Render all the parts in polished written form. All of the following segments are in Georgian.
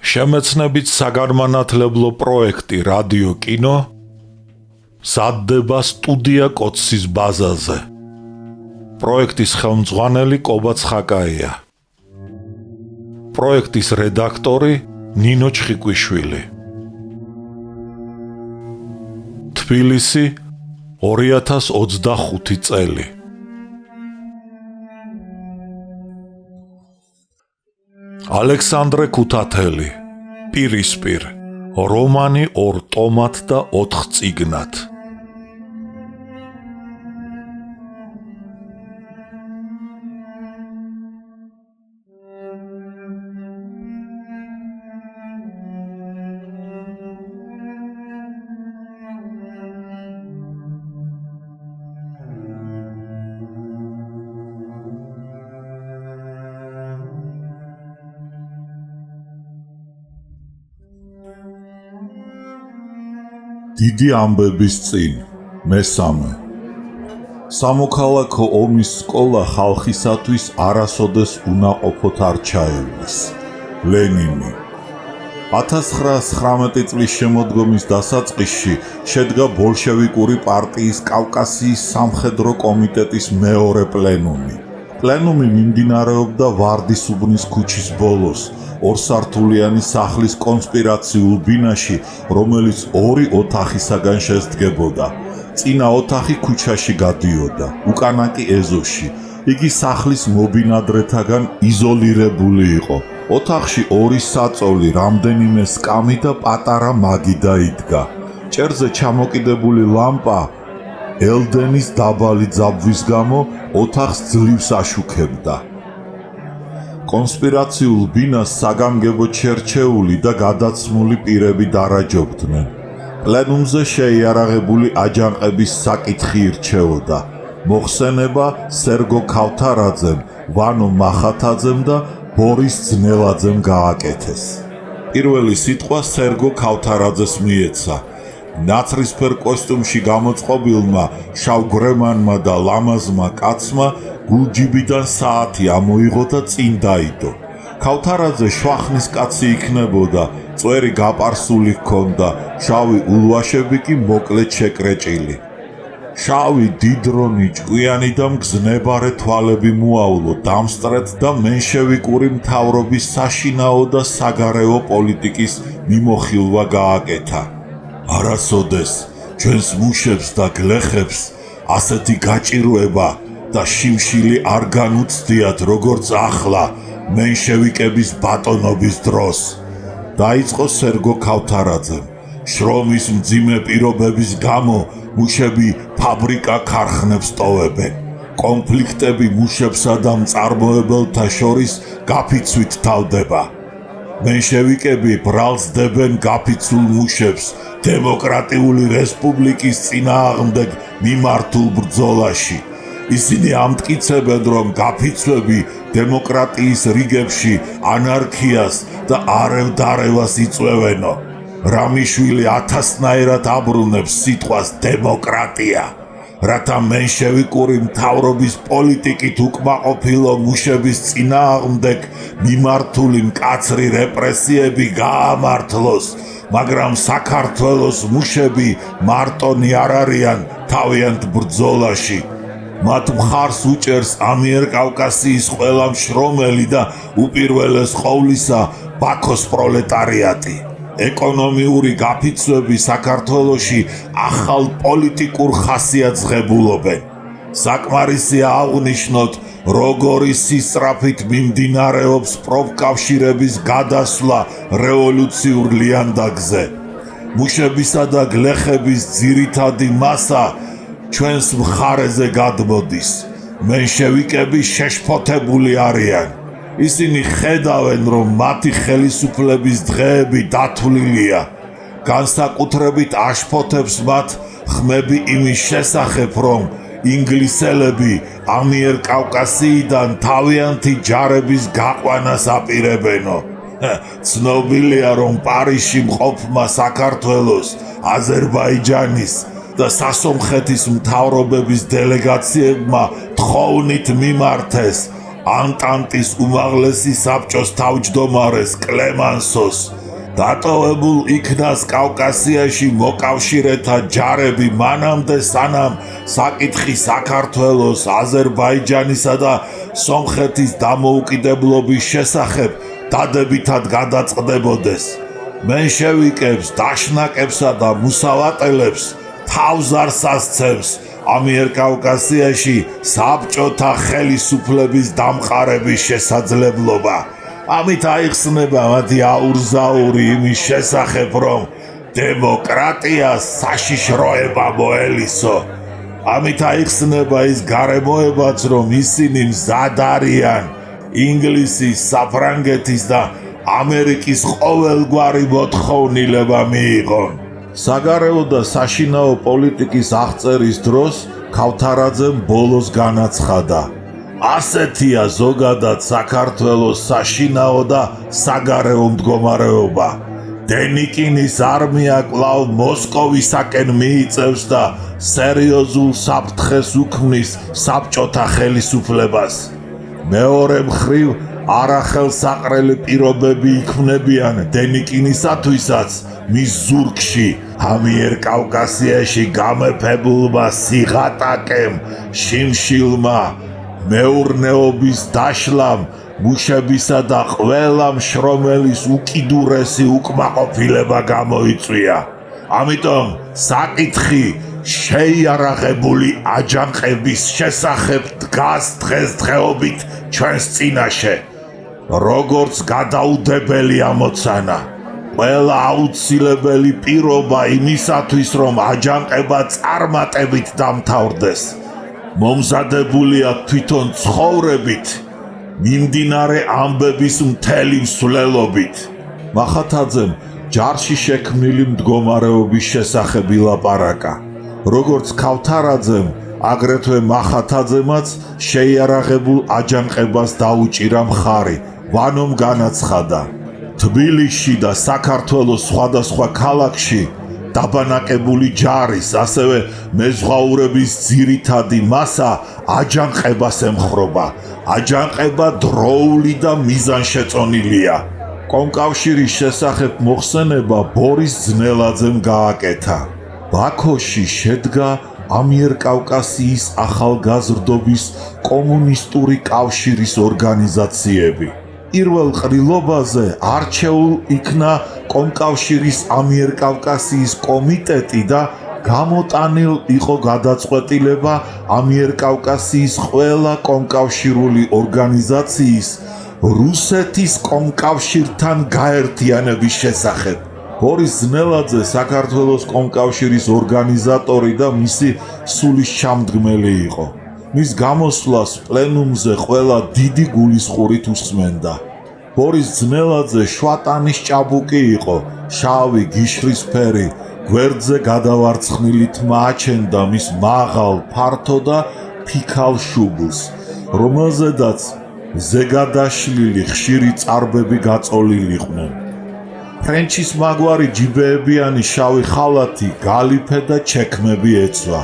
შემეცნებით საგანმანათლებლო პროექტი რადიო კინო სადდება სტუდია კოცის ბაზაზე. პროექტის ხელმძღვანელი კობა ცხაკაია. პროექტის რედაქტორი ნინო ჩხიკვიშვილი. თბილისი 2025 წელი. ალექსანდრე ქუთათელი, პირისპირ, რომანი 2 ტომად და 4 წიგნად. დიდი ამბების წინ, მესამე. სამოქალაქო ომის სკოლა ხალხისათვის არასოდეს უნაყოფოდ არ ჩაევლის. ლენინი. 1919 წლის შემოდგომის დასაწყისში შედგა ბოლშევიკური პარტიის კავკასიის სამხედრო კომიტეტის მეორე პლენუმი. პლენუმი მიმდინარეობდა ვარდისუბნის ქუჩის ბოლოს, ორსართულიანი სახლის კონსპირაციულ ბინაში, რომელიც 2 ოთახისაგან შედგებოდა. წინა ოთახი ქუჩაში გადიოდა, უკანა კი ეზოში. იგი სახლის მობინადრეთაგან იზოლირებული იყო. ოთახში 2 საწოლი, რამდენიმე სკამი და პატარა მაგი დაიდგა. ჭერზე ჩამოკიდებული ლამპა ელდენის დაბალი ძაბვის გამო ოთახს ძლივს აშუქებდა. კონსპირაციულ ბინას საგანგებოდ შერჩეული და გადაცმული პირები დარაჯობდნენ. პლენუმზე შეიარაღებული აჯანყების საკითხი ირჩეოდა. მოხსენება სერგო ქავთარაძემ, ვანო მახათაძემ და ბორის ძნელაძემ გააკეთეს. პირველი სიტყვა სერგო ქავთარაძეს მიეცა. ნაცრისფერ კოსტუმში გამოწყობილმა შავგრემანმა და ლამაზმა კაცმა გულჯიბიდან საათი ამოიღო და წინ დაიდო. ქავთარაძე შვახნის კაცი იქნებოდა, წვერი გაპარსული ჰქონდა, შავი ულვაშები კი მოკლედ შეკრეჭილი. შავი დიდრონი ჭკვიანი და მგზნებარე თვალები მოავლო დამსწრეთ და მენშევიკური მთავრობის საშინაო და საგარეო პოლიტიკის მიმოხილვა გააკეთა. არასოდეს ჩვენს მუშებს და გლეხებს ასეთი გაჭირვება და შიმშილი არ განუცდიათ როგორც ახლა მენშევიკების ბატონობის დროს. დაიწყო სერგო ქავთარაძემ. შრომის მძიმე პირობების გამო მუშები ფაბრიკა-ქარხნებს ტოვებენ. კონფლიქტები მუშებსა და მწარმოებელთა შორის გაფიცვით თავდება. მენშევიკები ბრალს დებენ გაფიცულ მუშებს დემოკრატიული რესპუბლიკის წინააღმდეგ მიმართულ ბრძოლაში. ისინი ამტკიცებენ, რომ გაფიცვები დემოკრატიის რიგებში ანარქიას და არევ-დარევას იწვევენო. რამიშვილი 1000-ნაირად აბრუნებს სიტყვას დემოკრატია, რათა მენშევიკური მთავრობის პოლიტიკით უკმაყოფილო მუშების წინააღმდეგ მიმართული მკაცრი რეპრესიები გაამართლოს, მაგრამ საქართველოს მუშები მარტონი არ არიან თავიანთ ბრძოლაში. მათ მხარს უჭერს ამიერკავკასიის ყველა მშრომელი და უპირველეს ყოვლისა ბაქოს პროლეტარიატი. ეკონომიური გაფიცვები საქართველოში ახალ პოლიტიკურ ხასიათს ღებულობენ. საკმარისია აღვნიშნოთ, როგორი სისწრაფით მიმდინარეობს პროფკავშირების გადასვლა რევოლუციურ ლიანდაგზე. მუშებისა და გლეხების ძირითადი მასა ჩვენს მხარეზე გადმოდის. მენშევიკები შეშფოთებული არიან. ისინი ხედავენ, რომ მათი ხელისუფლების დღეები დათვლილია. განსაკუთრებით აშფოთებს მათ ხმები იმის შესახებ, რომ ინგლისელები ამიერკავკასიიდან თავიანთი ჯარების გაყვანას აპირებენო. ცნობილია, რომ პარიზში მყოფმა საქართველოს, აზერბაიჯანის და სასომხეთის მთავრობების დელეგაციებმა თხოვნით მიმართეს ანტანტის უმაღლესი საბჭოს თავმჯდომარეს კლემანსოს დატოვებულ იქნას კავკასიაში მოკავშირეთა ჯარები მანამდე სანამ საკითხი საქართველოს, აზერბაიჯანისა და სომხეთის დამოუკიდებლობის შესახებ დადებითად გადაწყდებოდეს. მენშევიკებს, დაშნაკებსა და მუსავატელებს თავს არ სასცემს ამიერკავკასიაში საბჭოთა ხელისუფლების დამყარების შესაძლებლობა. ამით აიხსნება მათი აურზაური იმის შესახებ, რომ დემოკრატიას საშიშროება მოელისო. ამით აიხსნება ის გარემოებაც, რომ ისინი მზად არიან ინგლისის, საფრანგეთის და ამერიკის ყოველგვარი მოთხოვნილება მიიღონ. საგარეო და საშინაო პოლიტიკის აღწერის დროს ქავთარაძემ ბოლოს განაცხადა: ასეთია ზოგადად საქართველოს საშინაო და საგარეო მდგომარეობა. დენიკინის არმია კვლავ მოსკოვისაკენ მიიწევს და სერიოზულ საფრთხეს უქმნის საბჭოთა ხელისუფლებას. მეორე მხრივ, არახელსაყრელი პირობები იქმნებიან დენიკინისათვისაც მის ზურგში ამიერკავკასიაში გამეფებულმა სიღატაკემ, შიმშილმა, მეურნეობის დაშლამ, მუშებისა და ყველა მშრომელის უკიდურესი უკმაყოფილება გამოიწვია. ამიტომ საკითხი შეიარაღებული აჯანყების შესახებ დგას დღესდღეობით ჩვენს წინაშე, როგორც გადაუდებელი ამოცანა. ყველა აუცილებელი პირობა იმისათვის, რომ აჯანყება წარმატებით დამთავრდეს. მომზადებულია თვითონ ცხოვრებით, მიმდინარე ამბების მთელი მსვლელობით. მახათაძემ ჯარში შექმნილი მდგომარეობის შესახებ ილაპარაკა. როგორც ქავთარაძემ, აგრეთვე მახათაძემაც შეიარაღებულ აჯანყებას დაუჭირა მხარი. ვანომ განაცხადა: თბილისში და საქართველოს სხვადასხვა ქალაქში დაბანაკებული ჯარის, ასევე მეზღვაურების ძირითადი მასა აჯანყებას ემხრობა. აჯანყება დროული და მიზანშეწონილია. კომკავშირის შესახებ მოხსენება ბორის ძნელაძემ გააკეთა. ბაქოში შედგა ამიერკავკასიის ახალგაზრდობის კომუნისტური კავშირის ორგანიზაციები. პირველ ყრილობაზე არჩეულ იქნა კომკავშირის ამიერკავკასიის კომიტეტი და გამოტანილ იყო გადაწყვეტილება ამიერკავკასიის ყველა კომკავშირული ორგანიზაციის რუსეთის კომკავშირთან გაერთიანების შესახებ. ბორის ძნელაძე საქართველოს კომკავშირის ორგანიზატორი და მისი სულისჩამდგმელი იყო. მის გამოსვლას პლენუმზე ყველა დიდი გულისხმობით უსმენდა. ბორის ძნელაძე შვატანის ჭაბუკი იყო, შავი გიშრისფერი, გვერდზე გადავარცხნილი თმა აჩენდა მის მაღალ, ფართო და ფიქალ შუბლს, რომელზედაც ზეგადაშლილი ხშირი წარბები გაწოლილიყვნენ. ფრენჩის მაგვარი ჯიბეებიანი შავი ხალათი, გალიფე და ჩექმები ეცვა.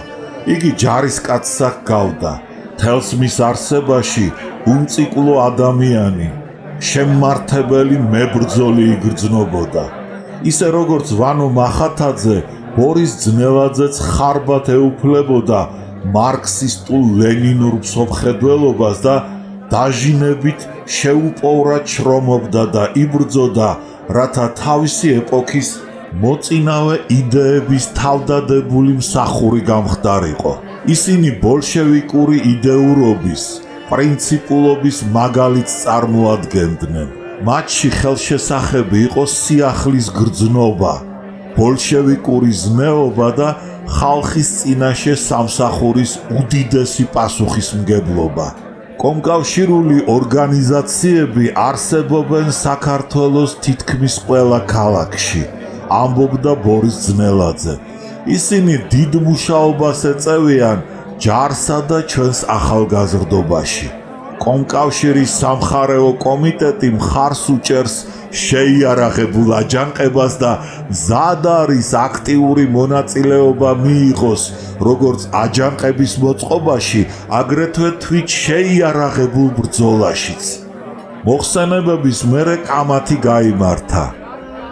იგი ჯარისკაცსა ჰგავდა. თელს მის არსებაში უმციკლო ადამიანი, შემმართებელი მებრძოლი იგრძნობოდა. ისე როგორც ვანო მახათაძე, ბორის ძნელაძეც ხარბად ეუფლებოდა მარქსისტულ ლენინურ მსოფლმხედველობას და დაჟინებით შეუპოვრად შრომობდა და იბრძოდა, რათა თავისი ეპოქის მოწინავე იდეების თავდადებული მსახური გამხდარიყო. ისინი ბოლშევიკური იდეურობის, პრინციპულობის მაგალითს წარმოადგენდნენ. მათში ხელშესახები იყო სიახლის გრძნობა, ბოლშევიკური ზნეობა და ხალხის წინაშე სამსახურის უდიდესი პასუხისმგებლობა. კომკავშირული ორგანიზაციები არსებობენ საქართველოს თითქმის ყველა ქალაქში, ამბობდა ბორის ძნელაძე. ისინი დიდ მუშაობას ეწევიან ჯარსა და ჩვენს ახალგაზრდობაში. კომკავშირის სამხარეო კომიტეტი მხარს უჭერს შეიარაღებულ აჯანყებას და მზად არის აქტიური მონაწილეობა მიიღოს როგორც აჯანყების მოწყობაში, აგრეთვე თვით შეიარაღებულ ბრძოლაშიც. მოხსენებების მერე კამათი გაიმართა.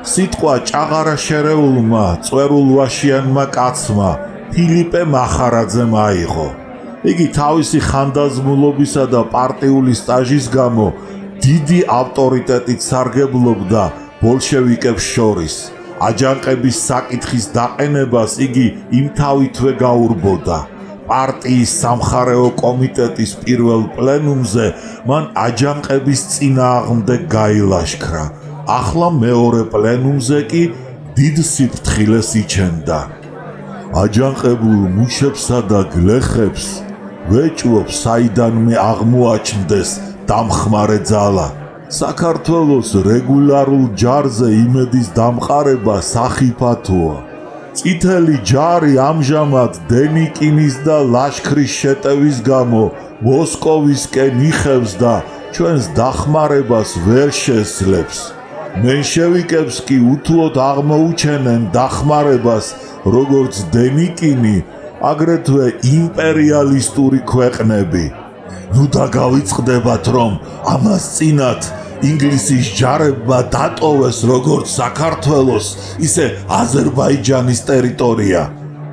სიტყვა ჭაღარა შერეულმა წვერულვაშიანმა კაცმა ფილიპე მახარაძემ აიღო. იგი თავისი ხანდაზმულობისა და პარტიული სტაჟის გამო დიდი ავტორიტეტით სარგებლობდა ბოლშევიკებს შორის. აჯანყების საკითხის დაყენებას იგი იმთავითვე გაურბოდა. პარტიის სამხარეო კომიტეტის პირველ პლენუმზე მან აჯანყების წინააღმდეგ გაილაშქრა. ახლა მეორე პლენუმზე კი დიდ სიფრთხილეს იჩენდა. აჯანყებულ მუშებსა და გლეხებს ვეჭვობს საიდანმე აღმოაჩნდეს დამხმარე ძალა. საქართველოს რეგულარულ ჯარზე იმედის დამყარება სახიფათოა. წითელი ჯარი ამჟამად დენიკინის და ლაშქრის შეტევის გამო მოსკოვისკენ იხევს და ჩვენს დახმარებას ვერ შესძლებს. მენშევიკებს კი უთუოდ აღმოუჩენენ დახმარებას როგორც დენიკინი, აგრეთვე იმპერიალისტური ქვეყნები. ნუ დაგავიწყდებათ, რომ ამას წინათ ინგლისის ჯარებმა დატოვეს როგორც საქართველოს, ისე აზერბაიჯანის ტერიტორია.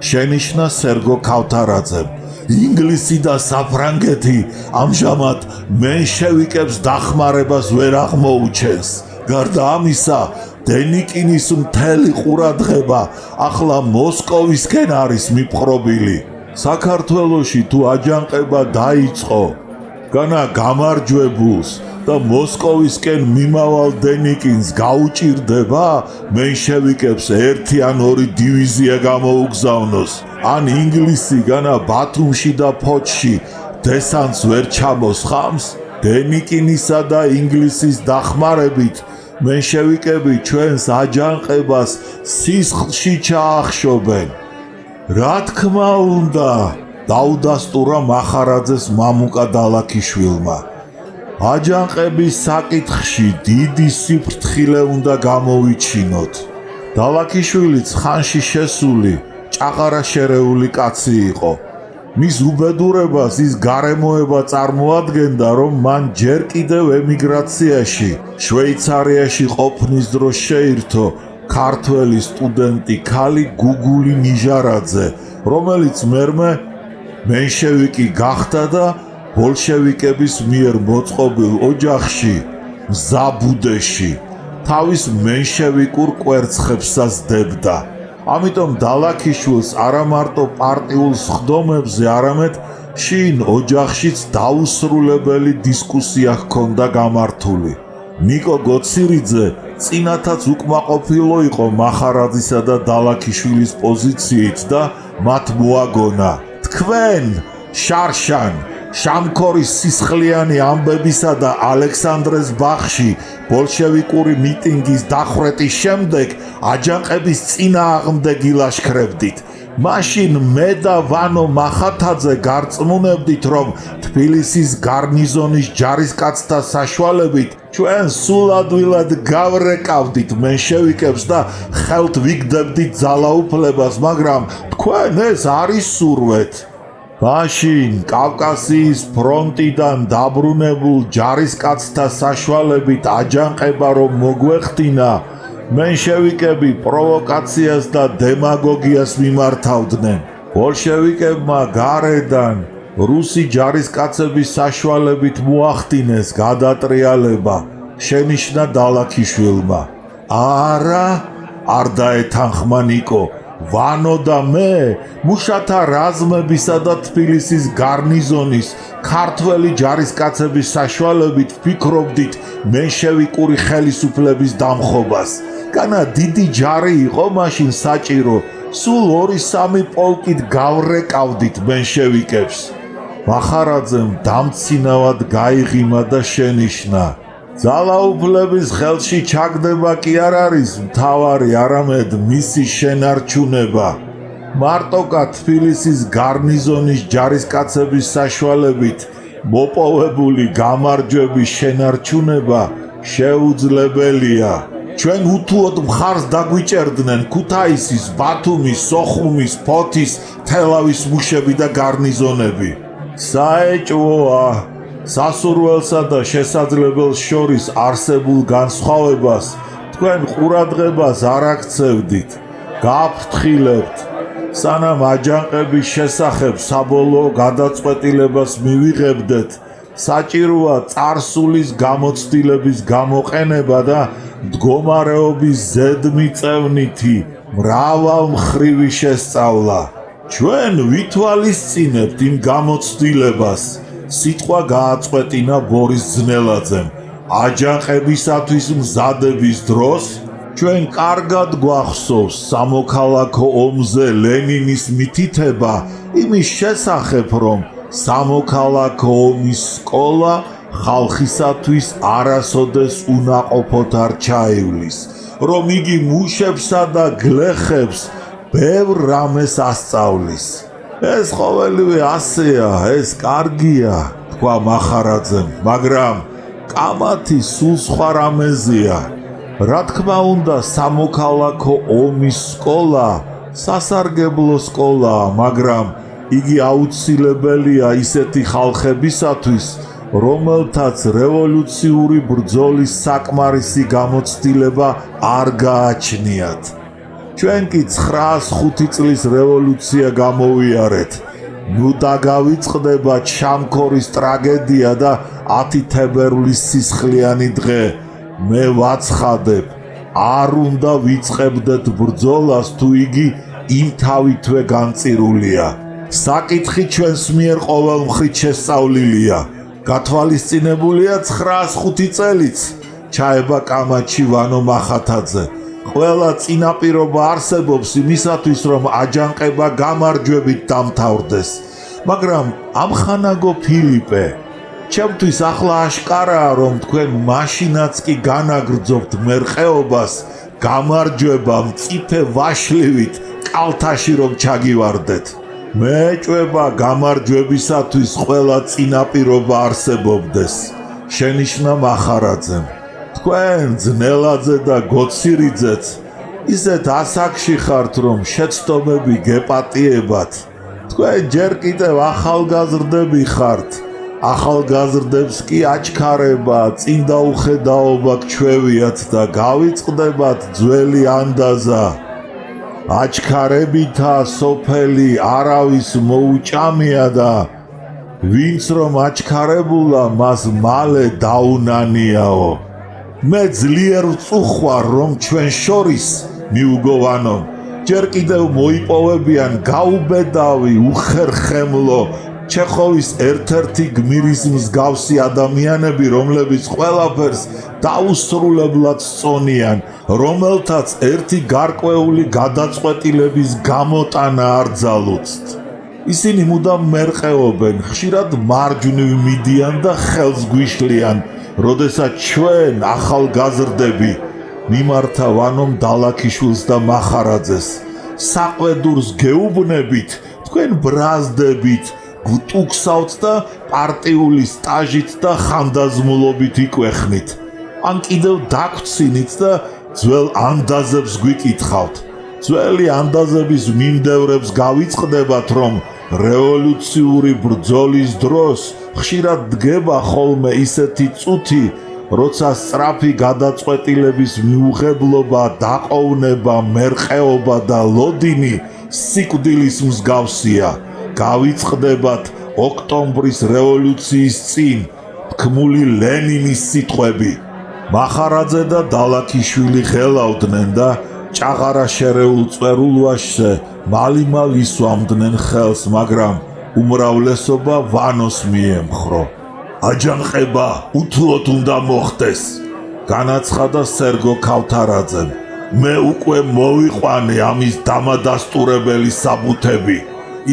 შენიშნა სერგო ქავთარაძემ. ინგლისი და საფრანგეთი ამჟამად მენშევიკებს დახმარებას ვერ აღმოუჩენს. გარდა ამისა, დენიკინის მთელი ყურადღება ახლა მოსკოვისკენ არის მიპყრობილი. საქართველოში თუ აჯანყება დაიწყო, განა გამარჯვებულს და მოსკოვისკენ მიმავალ დენიკინს გაუჭირდება, მენშევიკებს 1 ან 2 დივიზია გამოუგზავნოს, ან ინგლისი განა ბათუმში და ფოთში დესანტს ვერ ჩამოსხამს. დენიკინისა და ინგლისის დახმარებით მენშევიკები ჩვენს აჯანყებას სისხლში ჩაახშობენ. რა თქმა უნდა, დაუდასტურა მახარაძეს მამუკა დალაქიშვილმა. აჯანყების საკითხში დიდი სიფრთხილე უნდა გამოვიჩინოთ. დალაქიშვილიც ხანში შესული ჭაღარა შერეული კაცი იყო. მის უბედურებას ის გარემოება წარმოადგენდა, რომ მან ჯერ კიდევ ემიგრაციაში, შვეიცარიაში ყოფნის დროს შეირთო ქართველი სტუდენტი ქალი გუგული ნიჟარაძე, რომელიც მერმე მენშევიკი გახდა და ბოლშევიკების მიერ მოწყობილ ოჯახში, მზაბუდეში, თავის მენშევიკურ კვერცხებსაც დებდა. ამიტომ დალაქიშვილს არა მარტო პარტიულ სხდომებზე, არამედ შინ ოჯახშიც დაუსრულებელი დისკუსია ჰქონდა გამართული. ნიკო გოცირიძე წინათაც უკმაყოფილო იყო მახარაძისა და დალაქიშვილის პოზიციით და მათ მოაგონა: თქვენ შარშან შამქორის სისხლიანი ამბებისა და ალექსანდრეს ბაღში ბოლშევიკური მიტინგის დახვრეტის შემდეგ აჯანყების წინააღმდეგ ილაშქრებდით. მაშინ მე და ვანო მახათაძე გარწმუნებდით, რომ თბილისის გარნიზონის ჯარისკაცთა საშუალებით ჩვენ სულადვილად გავრეკავდით მენშევიკებს და ხელთ ვიგდებდით ძალაუფლებას, მაგრამ თქვენ ეს არ ისურვეთ. მაშინ კავკასიის ფრონტიდან დაბრუნებულ ჯარისკაცთა საშუალებით აჯანყება რომ მოგვეხდინა, მენშევიკები პროვოკაციას და დემაგოგიას მიმართავდნენ. ბოლშევიკებმა გარედან რუსი ჯარისკაცების საშუალებით მოახდინეს გადატრიალება, შენიშნა დალაქიშვილმა. არა, არ დაეთანხმა ნიკო. ვანო და მე მუშათა რაზმებისა და თბილისის გარნიზონის ქართველი ჯარისკაცების საშუალებით ვფიქრობდით მენშევიკური ხელისუფლების დამხობას. განა დიდი ჯარი იყო მაშინ საჭირო, სულ 2-3 პოლკით გავრეკავდით მენშევიკებს. მახარაძემ დამცინავად გაიღიმა და შენიშნა: ძალაუფლების ხელში ჩაგდება კი არ არის მთავარი, არამედ მისი შენარჩუნება. მარტოკა თბილისის გარნიზონის ჯარისკაცების საშუალებით მოპოვებული გამარჯვების შენარჩუნება შეუძლებელია. ჩვენ უთუოდ მხარს დაგვიჭერდნენ ქუთაისის, ბათუმის, სოხუმის, ფოთის, თელავის მუშები და გარნიზონები. საეჭვოა სასურველსა და შესაძლებელს შორის არსებულ განსხვავებას თქვენ ყურადღებას არ აქცევდით, გააფრთხილებთ, სანამ აჯანყების შესახებ საბოლოო გადაწყვეტილებას მივიღებდეთ, საჭიროა წარსულის გამოცდილების გამოყენება და მდგომარეობის ზედმიწევნითი მრავალმხრივი შესწავლა. ჩვენ ვითვალისწინებთ იმ გამოცდილებას, სიტყვა გააწყვეტინა ბორის ძნელაძემ, აჯანყებისათვის მზადების დროს ჩვენ კარგად გვახსოვს სამოქალაქო ომზე ლენინის მითითება იმის შესახებ, რომ სამოქალაქო ომის სკოლა ხალხისათვის არასოდეს უნაყოფოდ არ ჩაივლის, რომ იგი მუშებსა და გლეხებს ბევრ რამეს ასწავლის. ეს ყოველივე ასეა, ეს კარგია, თქვა მახარაძემ, მაგრამ კამათი სულ სხვა რამეზეა. რა თქმა უნდა, სამოქალაქო ომის სკოლა სასარგებლო სკოლაა, მაგრამ იგი აუცილებელია ისეთი ხალხებისათვის, რომელთაც რევოლუციური ბრძოლის საკმარისი გამოცდილება არ გააჩნიათ. ჩვენ კი 905 წლის რევოლუცია გამოვიარეთ. ნუ დაგავიწყდება ჩამქორის ტრაგედია და 10 თებერვლის სისხლიანი დღე. მე ვაცხადებ, არ უნდა ვიწყებდეთ ბრძოლას, თუ იგი იმთავითვე განწირულია. საკითხი ჩვენს მიერ ყოველმხრივ შესწავლილია. გათვალისწინებულია 905 წელიც, ჩაება კამათში ვანო მახათაძე. ყველა წინაპირობა არსებობს იმისათვის, რომ აჯანყება გამარჯვებით დამთავრდეს. მაგრამ ამხანაგო ფილიპე, ჩემთვის ახლა აშკარაა, რომ თქვენ მაშინაც კი განაგრძობთ მერყეობას, გამარჯვება მწიფე ვაშლივით კალთაში რომ ჩაგივარდეთ. მე ჭვება გამარჯვებისათვის ყველა წინაპირობა არსებობდეს. შენიშნა მახარაძემ. თქვენ ძნელაძე და გოცირიძეც ისეთ ასაკში ხართ, რომ შეცდომები გეპატიებათ. თქვენ ჯერ კიდევ ახალგაზრდები ხართ. ახალგაზრდებს კი აჩქარება, წინ დაუხედაობა გჩვევიათ და გავიწყდებათ ძველი ანდაზა. აჩქარებითა სოფელი არავის მოუჭამია და ვინც რომ აჩქარებულა, მას მალე დაუნანიაო. მე ძლიერ ვწუხვარ, რომ ჩვენ შორის მიუგოვანონ, ჯერ კიდევ მოიპოვებიან გაუბედავი, უხერხემლო, ჩეხოვის ერთ-ერთი გმირის მსგავსი ადამიანები, რომლებიც ყველაფერს დაუსრულებლად სწონიან, რომელთაც ერთი გარკვეული გადაწყვეტილების გამოტანა არ ძალუცთ. ისინი მუდამ მერყეობენ, ხშირად მარჯვნივ მიდიან და ხელს გვიშლიან, როდესაც ჩვენ ახალგაზრდები მიმართა ვანომ დალაქიშვილს და მახარაძეს. საყვედურს გეუბნებით, თქვენ ბრაზდებით, გტუქსავთ და პარტიული სტაჟით და ხანდაზმულობით იკვეხნით. ან კიდევ დაგვრცინით და ძველ ანდაზებს გვიკითხავთ. ძველი ანდაზების მიმდევრებს გავიწყდებათ, რომ რევოლუციური ბრძოლის დროს ხშირად დგება ხოლმე ისეთი წუთი, როცა სწრაფი გადაწყვეტილების მიუღებლობა, დაყოვნება, მერყეობა და ლოდინი სიკვდილის მსგავსია. გავიწყდებათ ოქტომბრის რევოლუციის წინ თქმული ლენინის სიტყვები. მახარაძე და დალაქიშვილი ღელავდნენ და ჭაღარა შერეულ წვერულვაშზე მალიმალ ისვამდნენ ხელს, მაგრამ უმრავლესობა ვანოს მიემხრო. აჯანყება უთუოდ უნდა მოხდეს, განაცხადა სერგო ქავთარაძემ. მე უკვე მოვიყვანე ამის დამადასტურებელი საბუთები.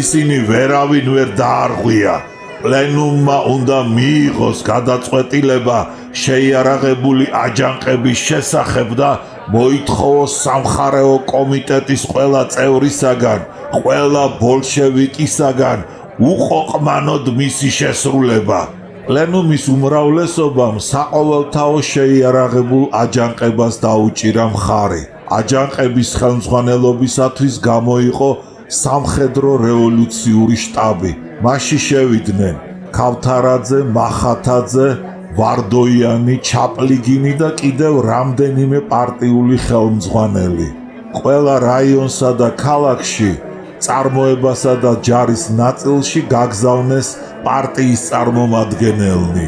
ისინი ვერავინ ვერ დაარღვია. პლენუმმა უნდა მიიღოს გადაწყვეტილება შეიარაღებული აჯანყების შესახებ და მოითხოვოს სამხარეო კომიტეტის ყველა წევრისაგან, ყველა ბოლშევიკისაგან უყოყმანოდ მისი შესრულება. პლენუმის უმრავლესობამ საყოველთაო შეიარაღებულ აჯანყებას დაუჭირა მხარი. აჯანყების ხელმძღვანელობისათვის გამოიყო სამხედრო რევოლუციური შტაბი. მასში შევიდნენ ქავთარაძე, მახათაძე, ვარდოიანი, ჩაპლიგინი და კიდევ რამდენიმე პარტიული ხელმძღვანელი. ყველა რაიონსა და ქალაქში, წარმოებასა და ჯარის ნაწილში გაგზავნეს პარტიის წარმომადგენელნი.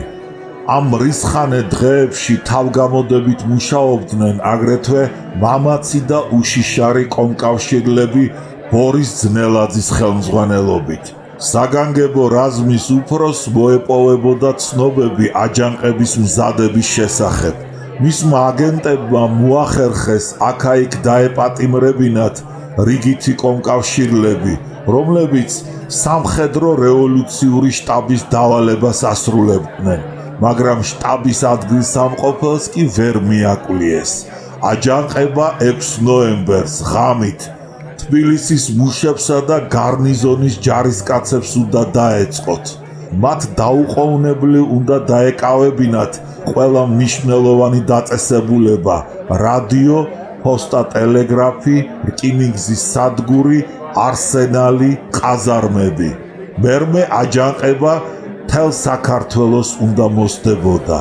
ამ რისხანე დღეებში თავგამოდებით მუშაობდნენ აგრეთვე მამაცი და უშიშარი კომკავშირლები ბორის ძნელაძის ხელმძღვანელობით. საგანგებო რაზმის უფროსს მოეპოვებოდა ცნობები აჯანყების მზადების შესახებ. მისმა აგენტებმა მოახერხეს აქა-იქ დაეპატიმრებინათ რიგითი კომკავშირლები, რომლებიც სამხედრო რევოლუციური შტაბის დავალებას ასრულებდნენ, მაგრამ შტაბის ადგილსამყოფელს კი ვერ მიაკლიეს. აჯანყება 6 ნოემბერს ღამით თბილისის მუშებსა და გარნიზონის ჯარისკაცებს უნდა დაეწყოთ. მათ დაუყოვნებლივ უნდა დაეკავებინათ ყველა მნიშვნელოვანი დაწესებულება, რადიო, ფოსტა ტელეგრაფი, რკინიგზის სადგური, არსენალი, ყაზარმები. მერმე აჯანყება მთელ საქართველოს უნდა მოსდებოდა.